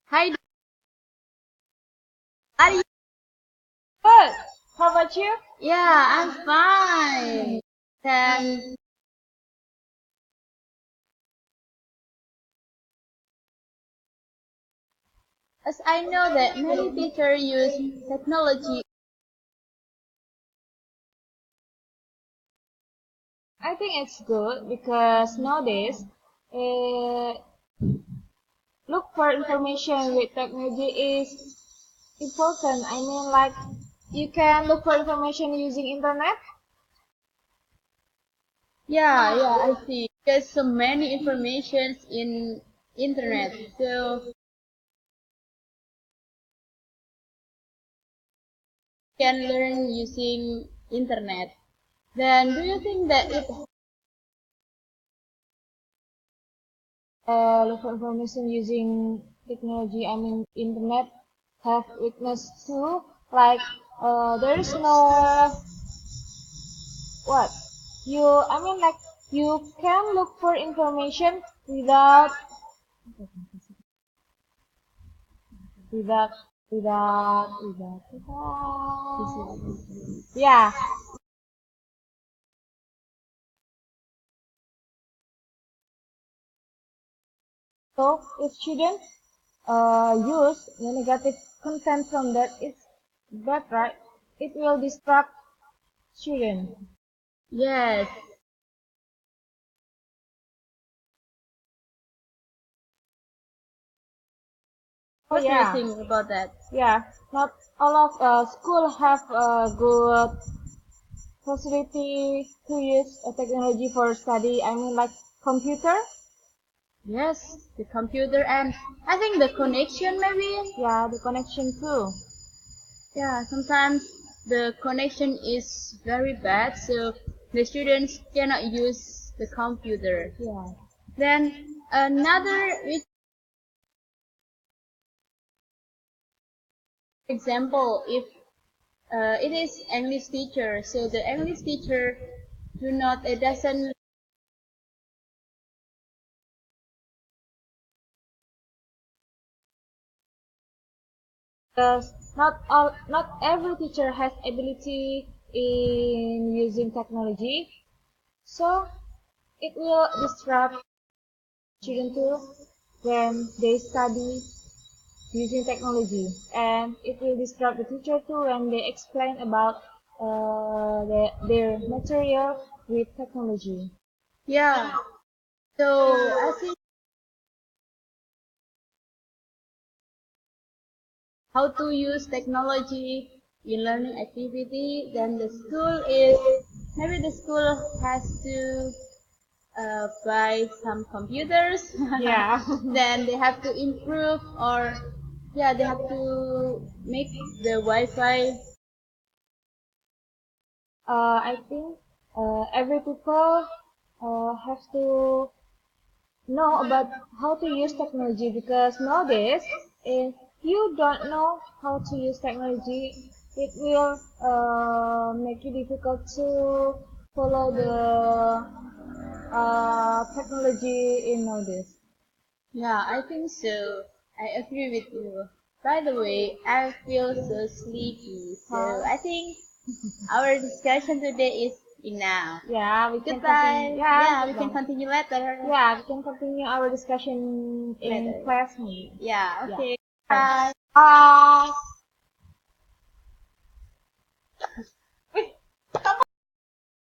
Hi, are you? Good. How about you? Yeah, I'm fine. Then, as I know that many teachers use technology. I think it's good because nowadays, uh, look for information with technology is important. I mean, like you can look for information using internet. Yeah, I see. There's so many informations in internet. So can learn using internet. Then, do you think that it? Look for information using technology. I mean, internet have weakness too. Like, there is no what you. I mean, like you can look for information without yeah. So if students use the negative content from that, it's bad, right? It will distract students. Yes. Oh What do you yeah, think about that? yeah. Not all of school have a good facility to use technology for study. I mean, like computer. Yes, the computer and I think the connection maybe. Yeah, the connection too. Yeah, sometimes the connection is very bad, so the students cannot use the computer. Yeah. Then another example, if it is English teacher, so the English teacher do not it doesn't Because not every teacher has ability in using technology, so it will disrupt students too when they study using technology, and it will disrupt the teacher too when they explain about their material with technology. yeah. So I think how to use technology in learning activity, then the school is maybe the school has to buy some computers. Yeah. Then they have to improve or yeah they have to make the Wi-Fi. I think every people have to know about how to use technology because nowadays, if you don't know how to use technology, it will make it difficult to follow the technology in nowadays. Yeah, I think so. I agree with you. By the way, I feel so sleepy, so Huh? I think our discussion today is enough. Yeah, we can continue. Goodbye. Yeah, Yeah, we can goodbye. continue later. Yeah, we can continue our discussion in Later. class maybe. Yeah, Yeah. okay. Bye. Bye. Bye.